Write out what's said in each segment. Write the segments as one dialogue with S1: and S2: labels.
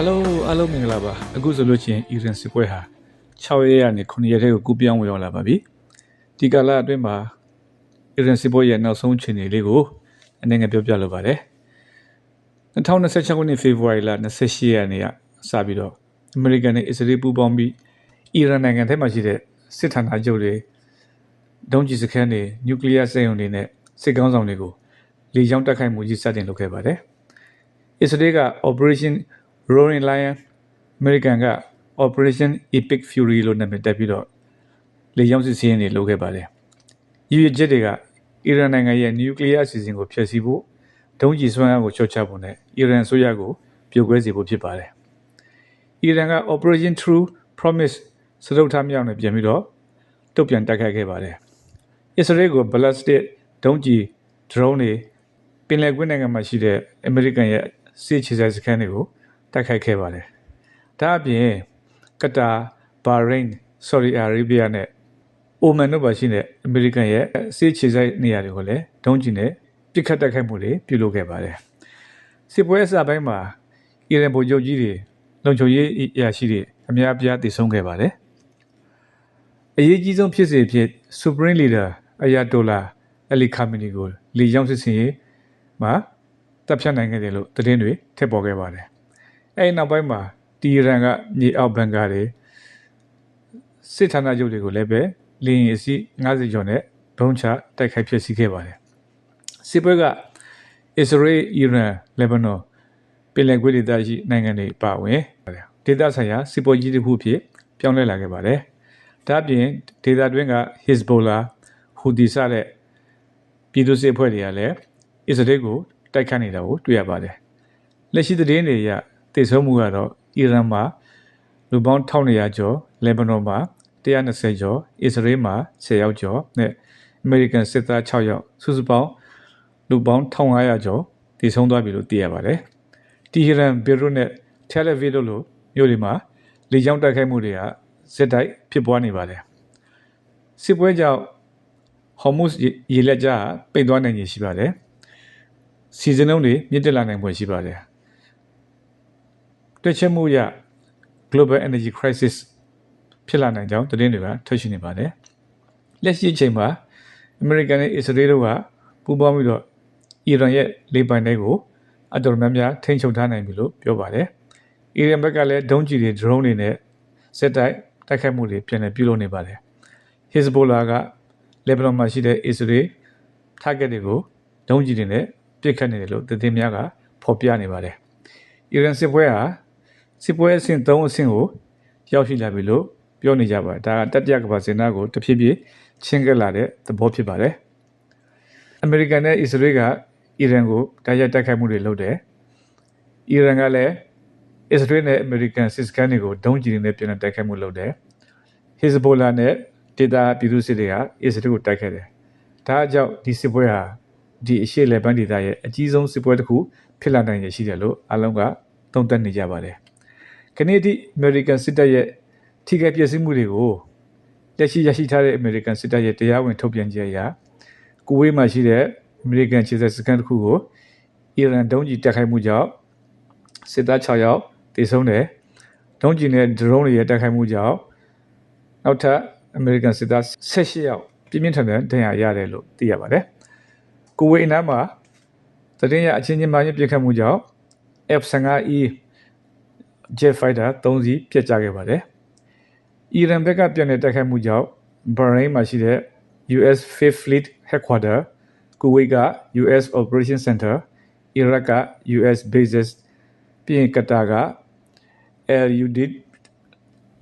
S1: Hello မင်္ဂလာပါအခုဆိုလို့ချင်းအီရန်စစ်ပွဲဟာ6ရက်ကနေ9ရက်ထဲကိုကူးပြောင်းဝင်ရောက်လာပါပြီဒီကာလအတွင်းမှာအီရန်စစ်ပွဲရဲ့နောက်ဆုံးအခြေအနေလေးကိုအနေငယ်ပြောပြလိုပါတယ်2026ခုနှစ်ဖေဖော်ဝါရီလ28ရက်နေ့ကစပြီးတော့အမေရိကန်နဲ့အစ္စရေးပူးပေါင်းပြီးအီရန်နိုင်ငံထဲမှာရှိတဲ့စစ်ဌာနချုပ်တွေဒုံးကျည်စခန်းတွေနျူကလ িয়ার စက်ရုံတွေနဲ့စစ်ကောင်းဆောင်တွေကိုလေကြောင်းတိုက်ခိုက်မှုကြီးစတင်လုပ်ခဲ့ပါတယ်အစ္စရေးက Operation Roaring Lion American က Operation Epic Fury လို့နာမည်တက်ပြီးတော့လေကြောင်းစစ်ဆင်ရေးတွေလုပ်ခဲ့ပါတယ်။ရည်ရွယ်ချက်တွေကအီရန်နိုင်ငံရဲ့နျူကလ িয়ার အစီအစဉ်ကိုဖျက်ဆီးဖို့ဒုံးကျည်စွမ်းအားကိုချော့ချဖို့နဲ့အီရန်အစိုးရကိုပြိုကွဲစေဖို့ဖြစ်ပါတယ်။အီရန်က Operation True Promise စတုထမြောက်နဲ့ပြန်ပြီးတော့တုတ်ပြန်တိုက်ခိုက်ခဲ့ပါတယ်။အစ္စရေးကို ballistic ဒုံးကျည် drone တွေပင်လယ်ကွေ့နိုင်ငံမှာရှိတဲ့အမေရိကန်ရဲ့စစ်ခြေစိုက်စခန်းတွေကိုတိုက်ခိုက်ခဲ့ပါတယ်။ဒါအပြင်ကတာ၊ဘာရိန်း၊ဆော်ဒီအာရေဗျနဲ့အိုမန်တို့ပါရှိတဲ့အမေရိကန်ရဲ့စစ်ခြေစိုက်နေရာတွေကိုလည်းဒုံးကျည်နဲ့ပစ်ခတ်တိုက်ခိုက်မှုတွေပြုလုပ်ခဲ့ပါတယ်။စစ်ပွဲအစပိုင်းမှာအီရန်ဗိုလ်ချုပ်ကြီးတွေလုံခြုံရေးအရာရှိတွေအများအပြားတည်ဆုံခဲ့ပါတယ်။အရေးကြီးဆုံးဖြစ်စဉ်ဖြစ် Supreme Leader Ayatollah Ali Khamenei ကိုလေကြောင်းစစ်ဆင်ရေးမှာတပ်ဖြတ်နိုင်ခဲ့တယ်လို့သတင်းတွေထပ်ပေါ်ခဲ့ပါတယ်။အဲဒီနောက်ပိုင်းမှာတီရန်ကမြေအောက်ဘန်ကာတွေစစ်ဌာနချုပ်တွေကိုလည်းပဲလေယာဉ်အစီး90ကျော်နဲ့ဒုံးချတိုက်ခိုက်ဖျက်ဆီးခဲ့ပါတယ်။စစ်ပွဲကအစ္စရေး၊အီရန်၊လက်ဘနွန်ပင်လယ်ကွေ့ဒေသရှိနိုင်ငံတွေပါဝင်ဒေသဆိုင်ရာစစ်ပွဲကြီးတစ်ခုဖြစ်ပြောင်းလဲလာခဲ့ပါတယ်။ဒါ့အပြင်ဒေသတွင်းက Hezbollah ဟူသီစတဲ့ပြည်သူစစ်အဖွဲ့တွေကလည်းအစ္စရေးကိုတိုက်ခတ်နေတာကိုတွေ့ရပါတယ်။လက်ရှိသတင်းတွေအရတိစုံမှုကတော့အီရန်မှာလူပေါင်း1200ကျော်၊လက်ဘနွန်မှာ120ကျော်၊အစ္စရေးမှာ10ယောက်ကျော်နဲ့အမေရိကန်စစ်သား6ယောက်စုစုပေါင်းလူပေါင်း1500ကျော်တည်ဆုံသွားပြီလို့သိရပါတယ်။တီဟီရန်၊ဘေရွတ်နဲ့တယ်လ်အဗစ်တို့လိုမြို့တွေမှာလေကြောင်းတိုက်ခိုက်မှုတွေကစစ်တိုက်ဖြစ်ပွားနေပါတယ်။စစ်ပွဲကြောင့်ဟော်မုဇ်ရေလက်ကြားပိတ်သွားနိုင်ခြေရှိပါတယ်။စီဇန်လုံးတွေမြင့်တက်လာနိုင်ဖွယ်ရှိပါတယ်။တွက်ချက်မှုအရ Global Energy Crisis ဖြစ်လာနိုင်ကြောင်းသတင်းတွေကထွက်ရှိနေပါတယ်။လက်ရှိအချိန်မှာအမေရိကန်နဲ့အစ္စရေးတို့ကပူးပေါင်းပြီးတော့အီရန်ရဲ့လေပိုင်နက်ကိုအတော်များများထိန်းချုပ်ထားနိုင်ပြီလို့ပြောပါတယ်။အီရန်ဘက်ကလည်းဒုံးကျည်တွေ drone တွေနဲ့စစ်တိုက်ခိုက်မှုတွေပြန်လည်ပြုလုပ်နေပါတယ်။ Hezbollah ကလက်ဘနွန်မှာရှိတဲ့အစ္စရေး target တွေကိုဒုံးကျည်တွေနဲ့ပစ်ခတ်နေတယ်လို့သတင်းများကဖော်ပြနေပါတယ်။အီရန်စစ်ပွဲဟာစစ်ပွဲအဆင့်3အဆင့်ကိုရောက်ရှိလာပြီလို့ပြောနေကြပါတယ်။ဒါကတတိယကမ္ဘာစစ်နာကိုတဖြည်းဖြည်းချင်းကပ်လာတဲ့သဘောဖြစ်ပါတယ်။အမေရိကန်နဲ့အစ္စရေးကအီရန်ကိုတိုက်ရိုက်တိုက်ခိုက်မှုတွေလုပ်တယ်။အီရန်ကလည်းအစ္စရေးနဲ့အမေရိကန်စစ်စခန်းတွေကိုဒုံးကျည်တွေနဲ့ပြန်လည်တိုက်ခိုက်မှုလုပ်တယ်။ Hezbollah နဲ့ဒေသပြည်သူစစ်တွေကအစ္စရေးကိုတိုက်ခိုက်တယ်။ဒါကြောင့်ဒီစစ်ပွဲဟာဒီအရှေ့လက်ပန်းဒေသရဲ့အကြီးဆုံးစစ်ပွဲတစ်ခုဖြစ်လာနိုင်ရရှိတယ်လို့အလုံးကသုံးသပ်နေကြပါတယ်။ခဏတိအမေရိကန်စစ်တပ်ရဲ့ထိခိုက်ပျက်စီးမှုတွေကိုလက်ရှိရရှိထားတဲ့အမေရိကန်စစ်တပ်ရဲ့တရားဝင်ထုတ်ပြန်ချက်အရကူဝေးမှာရှိတဲ့အမေရိကန်ခြေဆက်စခန်းတစ်ခုကိုအီရန်ဒုံးကျည်တိုက်ခိုက်မှုကြောင့်စစ်သား6ယောက်သေဆုံးတယ်။ဒုံးကျည်နဲ့ drone တွေရဲ့တိုက်ခိုက်မှုကြောင့်နောက်ထပ်အမေရိကန်စစ်သား18ယောက်ပြင်းပြင်းထန်ထန်ဒဏ်ရာရတယ်လို့သိရပါတယ်။ကူဝေးအနားမှာသတင်းရအချင်းချင်းမှပြစ်ခတ်မှုကြောင့် F-15E Jet Fighter 3 စီးပျက်ကျခဲ့ပါတယ်။အီရန်ဘက်ကပြန်လည်တိုက်ခိုက်မှုကြောင့်ဘာရိန်းမှာရှိတဲ့ US Fifth Fleet Headquarter ကူဝေးက US Operation Center အီရတ်က US Bases ပြီးရင်ကတာက Al-Udeid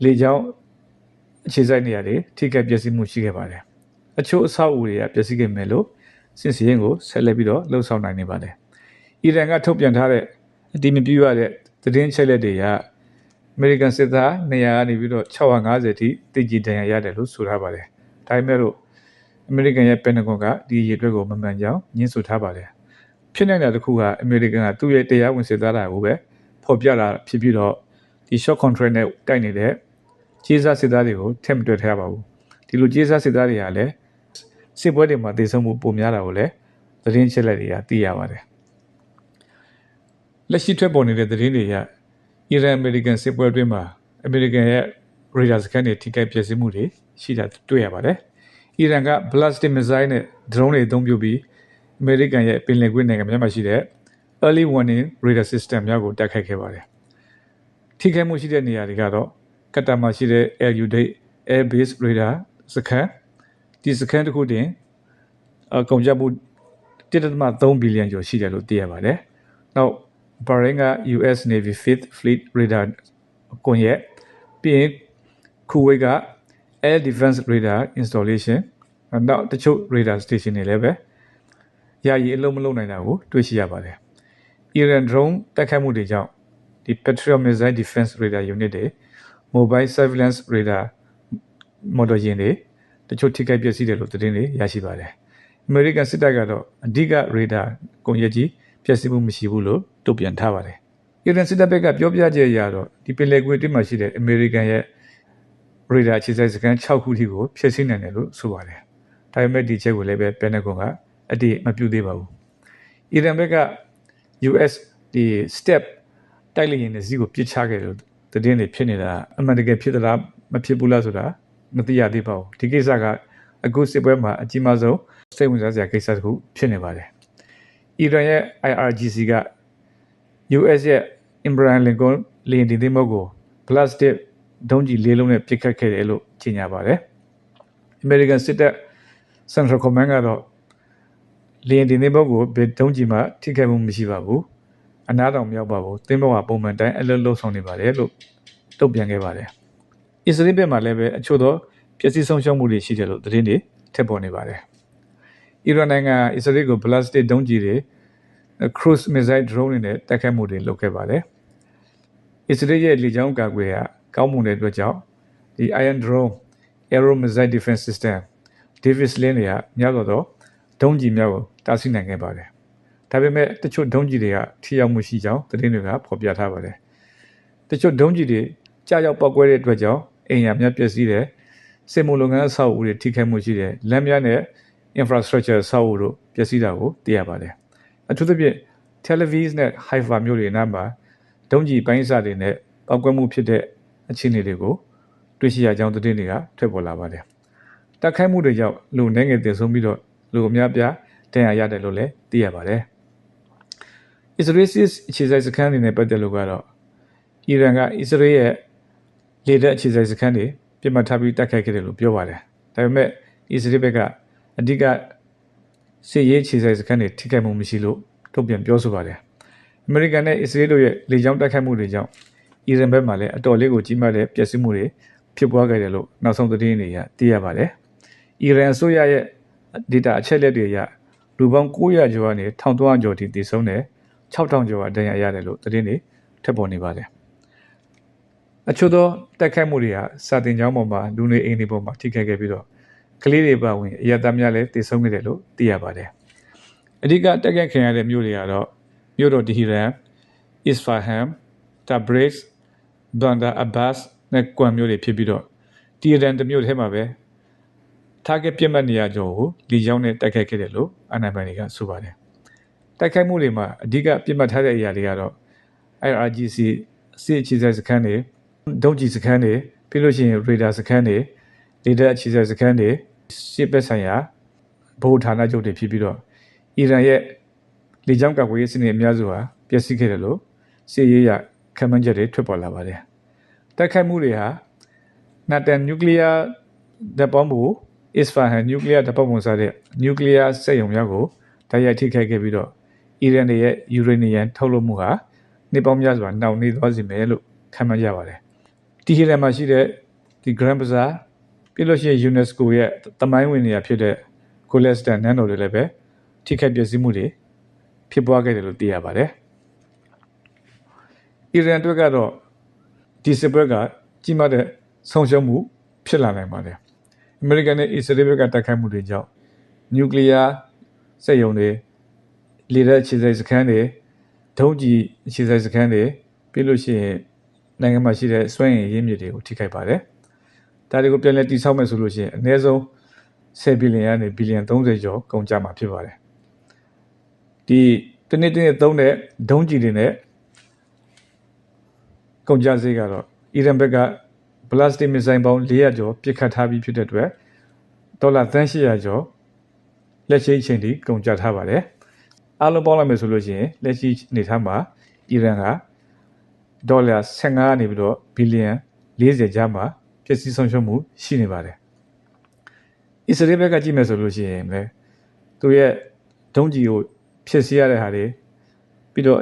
S1: လေကြောင်းအခြေစိုက်နေရာတွေထိခိုက်ပျက်စီးမှုရှိခဲ့ပါတယ်။အချို့အဆောက်အဦတွေကပျက်စီးခဲ့မယ်လို့စစ်စရင်ကိုဆက်လက်ပြီးတော့လှုပ်ဆောင်နိုင်နေပါတယ်။အီရန်ကထုတ်ပြန်ထားတဲ့အတိမပြည့်ရတဲ့သတင်းချက်လက်တွေကအမေရိကန်စစ်သား200ကနေပြီးတော့650ထိတိကျဒဏ်ရာရတယ်လို့ဆိုထားပါတယ်။ဒါပေမဲ့လို့အမေရိကန်ရဲ့ပင်တဂွန်ကဒီရေအတွက်ကိုမမှန်ကြောင်းညှင်းဆိုထားပါတယ်။ဖြစ်နိုင်တဲ့တစ်ခုကအမေရိကန်ကသူ့ရဲ့တရားဝင်စစ်သားတွေကိုပဲဖော်ပြတာဖြစ်ပြီးတော့ဒီ short contract နဲ့တိုက်နေတဲ့ကြေးစားစစ်သားတွေကိုထည့်မတွေ့ထားပါဘူး။ဒီလိုကြေးစားစစ်သားတွေကလည်းစစ်ပွဲတွေမှာတည်ဆုံမှုပုံများတာကိုလည်းသတင်းချက်လက်တွေကသိရပါတယ်။လက်ရှိထွက်ပေါ်နေတဲ့သတင်းတွေရ Iran American စစ်ပွဲအတွင်းမှာ American ရဲ့ radar စခန်းတွေထိခိုက်ပျက်စီးမှုတွေရှိတာတွေ့ရပါတယ်။ Iran က ballistic missile နဲ့ drone တွေအသုံးပြုပြီး American ရဲ့ပင်လယ်ကွေ့နိုင်ငံများမှာရှိတဲ့ early warning radar system များကိုတိုက်ခိုက်ခဲ့ပါတယ်။ထိခိုက်မှုရှိတဲ့နေရာတွေကတော့ ကတာမှာရှိတဲ့ Al Udeid Air Base radar စခန်းဒီစခန်းတစ်ခုတင်ကုန်ကျမှု1.3 ဘီလီယံကျော်ရှိတယ်လို့သိရပါတယ်။နောက် Bahrain က US Navy 5th Fleet radar ကွန်ရက်ပြီးရင် Kuwait က Air Defense radar installation နောက်တချို့ radar station တွေလည်းပဲယာယီအလုံးမလုံးနိုင်တာကိုတွေ့ရှိရပါတယ်။ Iran drone တိုက်ခိုက်မှုတွေကြောင့်ဒီ Patriot missile defense radar unit တွေ mobile surveillance radar မော်ဒယ်ယာဉ်တွေတချို့ထိခိုက်ပျက်စီးတယ်လို့သတင်းတွေရရှိပါတယ်။ American စစ်တပ်ကတော့အဓိက radar ကွန်ရက်ကြီးပျက်စီးမှုမရှိဘူးလို့တုံ့ပြန်ထားပါတယ်။ Iran စစ်တပ်ဘက်ကပြောပြချက်အရတော့ဒီပင်လယ်ကွေ့အတွင်းမှာရှိတဲ့ American ရဲ့ radar အခြေစိုက်စခန်း6ခုထိကိုဖျက်ဆီးနိုင်တယ်လို့ဆိုပါတယ်။ဒါပေမဲ့ဒီချက်ကိုလည်းပဲ Pentagon ကအတည်မပြုသေးပါဘူး။ Iran ဘက်က US ဒီ step တိုက်လေယာဉ်တွေစီးကိုပစ်ချခဲ့တယ်လို့သတင်းတွေဖြစ်နေတာအမှန်တကယ်ဖြစ်သလားမဖြစ်ဘူးလားဆိုတာမသိရသေးပါဘူး။ဒီကိစ္စကအခုစစ်ပွဲမှာအကြီးမားဆုံးစိတ်ဝင်စားစရာကိစ္စတစ်ခုဖြစ်နေပါတယ်။ Iran ရဲ့ IRGC က US ရဲ့ Abraham Lincoln လေယာဉ်တင်သင်္ဘောကို plastic ဒုံးကျည်၄လုံးနဲ့ပစ်ခတ်ခဲ့တယ်လို့ကြေညာပါတယ်။ American စစ်တပ် Central Command ကတော့လေယာဉ်တင်သင်္ဘောကိုဘယ်ဒုံးကျည်မှထိခိုက်မှုမရှိပါဘူး။အနားတောင်မြောက်ပါဘူး။သင်္ဘောကပုံမှန်တိုင်းအလုပ်လုပ်ဆောင်နေပါတယ်လို့တုံ့ပြန်ခဲ့ပါတယ်။ Israel ဘက်မှာလည်းပဲအချို့သောပျက်စီးဆုံးရှုံးမှုတွေရှိတယ်လို့သတင်းတွေထပ်ပေါ်နေပါတယ်။ Iran နိုင်ငံ Israel ကို plastic ဒုံးကျည်တွေ cruise missile drone တွေနဲ့တိုက်ခိုက်မှုတွေလုပ်ခဲ့ပါတယ်။ Israel ရဲ့လေကြောင်းကာကွယ်ရေးကောင်းမွန်တဲ့အတွက်ကြောင့်ဒီ Iron Dome Arrow missile defense system Davis Sling တွေကများသောဒုံးကျည်များကိုတားဆီးနိုင်ခဲ့ပါတယ်။ဒါပေမဲ့တချို့ဒုံးကျည်တွေကထိရောက်မှုရှိကြောင်းသတင်းတွေကဖော်ပြထားပါတယ်။တချို့ဒုံးကျည်တွေကြာရောက်ပောက်ကွဲတဲ့အတွက်ကြောင့်အိမ်ယာများပျက်စီးတယ်။စစ်မှုလုပ်ငန်းအဆောက်အဦတွေထိခိုက်မှုရှိတယ်။လမ်းများနဲ့ infrastructure အဆောက်အဦတို့ပျက်စီးတာကိုသိရပါတယ်။အထူးသဖြင့် Tel Aviv နဲ့ Haifa မြို့တွေနားမှာဒုံးကျည်ပိုင်းစာတွေနဲ့ပောက်ကွဲမှုဖြစ်တဲ့အခြေအနေတွေကိုတွေ့ရှိရကြောင်းသတင်းတွေကထွက်ပေါ်လာပါတယ်။တိုက်ခိုက်မှုတွေကြောင့်လူနှဲငယ်တည်ဆုံးပြီးတော့လူအများပြားဒဏ်ရာရတယ်လို့လည်းသိရပါတယ်။ Israel အခြေစိုက်စခန်းတွေနဲ့ပတ်သက်လို့ကတော့ Iran က Israel ရဲ့လေတပ်အခြေစိုက်စခန်းတွေပြစ်မှတ်ထားပြီးတိုက်ခိုက်ခဲ့တယ်လို့ပြောပါတယ်။ဒါပေမဲ့ Israel ဘက်ကအဓိကစစ်ရေးအခြေစိုက်စခန်းတွေထိခိုက်မှုမရှိလို့တုံ့ပြန်ပြောဆိုပါတယ်။ American နဲ့ Israel တို့ရဲ့လေကြောင်းတိုက်ခိုက်မှုတွေကြောင့် Iran ဘက်မှာလည်းအတော်လေးကိုကြီးမားတဲ့ပျက်စီးမှုတွေဖြစ်ပွားခဲ့တယ်လို့နောက်ဆုံးသတင်းတွေကသိရပါတယ်။ Iran အစိုးရရဲ့ data အချက်အလက်တွေအရလူပေါင်း900ကျော်ကနေ1300ကျော်ထိတည်ဆုံးတယ်6000ကျော်ဒဏ်ရာရတယ်လို့သတင်းတွေထပ်ပေါ်နေပါတယ်။အချို့သောတိုက်ခိုက်မှုတွေဟာစာတင်ကျောင်းပေါ်မှာလူနေအိမ်တွေပေါ်မှာထိခိုက်ခဲ့ပြီးတော့ကလေးတွေပါဝင်အရတားများလည်းတည်ဆုံးခဲ့တယ်လို့သိရပါတယ်။အဓိကတိုက်ခိုက်ခံရတဲ့မြို့တွေကတော့မြို့တော်တီဟီရန် Isfahan Tabriz Bandar Abbas နဲ့ကွမ်မြို့တွေဖြစ်ပြီးတော့တီဟီရန်တမြို့ထဲမှာပဲ target ပြစ်မှတ်နေရာကျော်ကိုလီကြောင်းနဲ့တိုက်ခိုက်ခဲ့တယ်လို့အာဏာပိုင်တွေကဆိုပါတယ်။တိုက်ခိုက်မှုတွေမှာအဓိကပြစ်မှတ်ထားတဲ့အရာတွေကတော့ IRGC စစ်အခြေစိုက်စခန်းတွေဒုံးကျည်စခန်းတွေပြီးလို့ရှိရင် radar စခန်းတွေလေတပ်အခြေစိုက်စခန်းတွေစစ်ဘက်ဆိုင်ရာဗဟိုဌာနချုပ်တွေဖြစ်ပြီးတော့အီရန်ရဲ့လေကြောင်းကာကွယ်ရေးစနစ်အများစုဟာပျက်စီးခဲ့တယ်လို့စစ်ရေးရခံမှန်းချက်တွေထွက်ပေါ်လာပါတယ်။တိုက်ခိုက်မှုတွေဟာနာတန်နျူကလ িয়ার ဓာတ်ပေါင်းမှု Isfahan နျူကလ িয়ার ဓာတ်ပေါင်းပုံစတဲ့နျူကလ িয়ার စက်ရုံများကိုတိုက်ရိုက်ထိခိုက်ခဲ့ပြီးတော့အီရန်ရဲ့ယူရေနီယံထုတ်လုပ်မှုဟာနှစ်ပေါင်းများစွာနှောင့်နှေးသွားစေမယ်လို့ခံမှန်းကြပါတယ်။တီဟီရန်မှာရှိတဲ့ဒီ Grand Bazaar ပြီးလို့ရှိရင် UNESCO ရဲ့သမိုင်းဝင်နေရာဖြစ်တဲ့ Golestan နန်းတော်တွေလည်းပဲထိခိုက်ပျက်စီးမှုတွေဖြစ်ပွားခဲ့တယ်လို့သိရပါတယ်။အီရန်အတွက်ကတော့ဒီစစ်ပွဲကကြီးမားတဲ့ဆုံးရှုံးမှုဖြစ်လာနိုင်ပါတယ်။ အမေရိကန်နဲ့အစ္စရေးဘက်ကတိုက်ခိုက်မှုတွေကြောင့်နျူကလ িয়ার စက်ရုံတွေလေတပ်အခြေစိုက်စခန်းတွေဒုံးကျည်အခြေစိုက်စခန်းတွေပြီးလို့ရှိရင်နိုင်ငံမှာရှိတဲ့စွမ်းအင်ရင်းမြစ်တွေကိုထိခိုက်ပါတယ်။ဒါတွေကိုပြန်လည်တည်ဆောက်မယ်ဆိုလို့ရှိရင်အနည်းဆုံး10ဘီလီယံကနေဘီလီယံ30ကျော်ကုန်ကျမှာဖြစ်ပါတယ်။ဒီတနေ့သုံးတဲ့ဒုံးကျည်တွေနဲ့ ကုန်ကြစေကတော့အီရန်ဘက်ကဘလတ်စတစ်မစ်ဆိုင်ပေါင်း400ကျော်ပြစ်ခတ်ထားပြီးဖြစ်တဲ့အတွက်ဒေါ်လာ300ကျော်လက်ရှိအချိန်ထိကုန်ကျထားပါတယ်အားလုံးပေါင်းလိုက်မယ်ဆိုလို့ရှိရင်လက်ရှိအနေထားမှာအီရန်ကဒေါ်လာ15နေပြီးတော့ဘီလီယံ40ကျားမှာပျက်စီးဆုံးရှုံးမှုရှိနေပါတယ်အစ္စရေးဘက်ကကြည့်မယ်ဆိုလို့ရှိရင်လည်းသူရဲ့ဒုံးကြီးကိုဖျက်ဆီးရတဲ့ဟာတွေပြီးတော့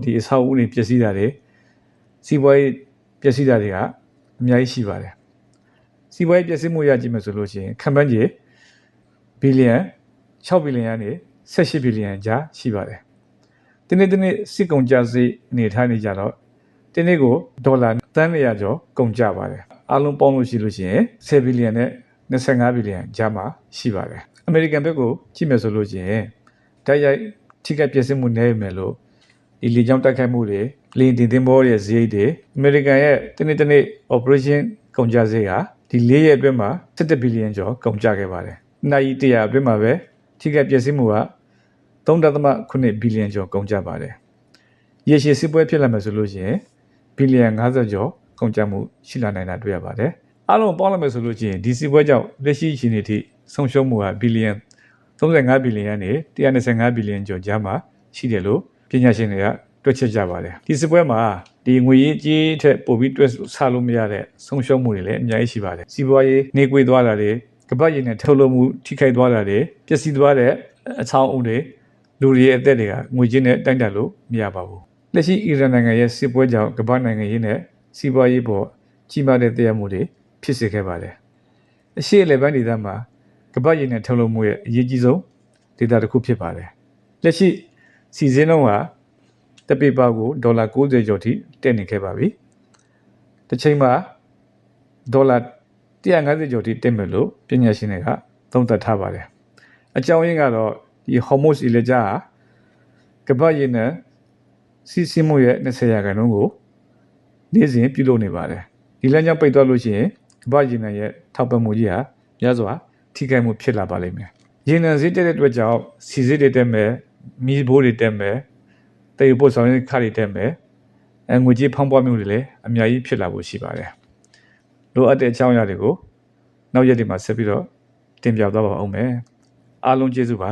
S1: ဒီအဆောက်အဦတွေပျက်စီးတာတွေစီးပွားရေးပျက်စီးတာတွေကအများကြီးရှိပါတယ်စီးပွားရေးပျက်စီးမှုရကြည့်မယ်ဆိုလို့ရှိရင်ခံပန်းကြီးဘီလီယံ6ဘီလီယံနဲ့18ဘီလီယံကြားရှိပါတယ်ဒီနေ့စစ်ကုန်ကြစေအနေထားနေကြတော့ဒီနေ့ကိုဒေါ်လာ300ကျော်ကုန်ကြပါတယ်အားလုံးပေါင်းလို့ရှိလို့ရှိရင်10ဘီလီယံနဲ့25ဘီလီယံကြားမှာရှိပါတယ်အမေရိကန်ဘက်ကိုကြည့်မယ်ဆိုလို့ရှိရင်တိုက်ရိုက်ထိခိုက်ပျက်စီးမှုနည်းမယ်လို့ဒီလေကြောင်းတိုက်ခိုက်မှုတွေလေတင်သင်္ဘောရဲ့ဈေးတွေအမေရိကန်ရဲ့ဒီနေ့ operation ကုန်ကြစေကဒီ4ရက်အတွင်းမှာ17ဘီလီယံကျော်ကုန်ကြခဲ့ပါတယ်နိုင်100အတွင်းမှာပဲထိခိုက်ပျက်စီးမှုက3.8ဘီလီယံကျော်ကုန်ကြပါတယ်ရေရှည်စစ်ပွဲဖြစ်လာမယ်ဆိုလို့ရှိရင်ဘီလီယံ50ကျော်ကုန်ကြမှုရှိလာနိုင်တာတွေ့ရပါတယ်အားလုံးပေါင်းလိုက်မယ်ဆိုလို့ရှိရင်ဒီစစ်ပွဲကြောင့်လက်ရှိအခြေအနေထိဆုံးရှုံးမှုကဘီလီယံ35ဘီလီယံနဲ့125ဘီလီယံကျော်ကြားမှာရှိတယ်လို့ပညာရှင်တွေကတွက်ချက်ကြပါတယ်ဒီစစ်ပွဲမှာဒီငွေရေးကြေးထက်ပိုပြီးတွက်ဆလို့မရတဲ့ဆုံးရှုံးမှုတွေလည်းအများကြီးရှိပါတယ်စီးပွားရေးနှေးကွေးသွားတာတွေကမ္ဘာ့ရည်နဲ့ထုတ်လုပ်မှုထိခိုက်သွားတာတွေပျက်စီးသွားတဲ့အချောင်းအုံတွေလူတွေရဲ့အသက်တွေကငွေကြေးနဲ့တိုင်းတာလို့မရပါဘူးလက်ရှိအီရန်နိုင်ငံရဲ့စစ်ပွဲကြောင့်ကမ္ဘာ့နိုင်ငံရေးနဲ့စီးပွားရေးပေါ်ကြီးမားတဲ့တရားမှုတွေဖြစ်စေခဲ့ပါတယ်အရှေ့အလယ်ပိုင်းဒေသမှာကမ္ဘာ့ရည်နဲ့ထုတ်လုပ်မှုရဲ့အရေးကြီးဆုံးဒေသတစ်ခုဖြစ်ပါတယ်လက်ရှိစီစဉ်လုံးကတပေပါကိုဒေါ်လာ90ကျော်ထိတက်နေခဲ့ပါပြီတစ်ချိန်မှာဒေါ်လာ150ကျော်ထိတက်မယ်လို့ပညာရှင်တွေကသုံးသပ်ထားပါတယ်အကြောင်းရင်းကတော့ဒီဟော်မုတ်စ်အီလက်ဂျာကမ္ဘာ့ရည်နဲ့စီးမှုရဲ့20%ကိုနေ့စဉ်ပြုလုပ်နေပါတယ်ဒီလမ်းကြောင်းပိတ်သွားလို့ရှိရင်ကမ္ဘာ့ရည်နဲ့ရဲ့ထောက်ပံ့မှုကြီးဟာများစွာထိခိုက်မှုဖြစ်လာပါလိမ့်မယ်ရည်နဲ့ဈေးတက်တဲ့အတွက်ကြောင့်စီဈေးတွေတက်မယ်မီးဘိုးတွေတက်မယ်တေပို့ဆောင်ရေးခါတွေတက်မယ်ငွေကြေးဖောင်းပွားမှုတွေလည်းအများကြီးဖြစ်လာဖို့ရှိပါတယ်လိုအပ်တဲ့အကြောင်းအရာတွေကိုနောက်ရက်တွေမှာဆက်ပြီးတော့တင်ပြသွားပါအောင်မယ်အားလုံးကျေးဇူးပါ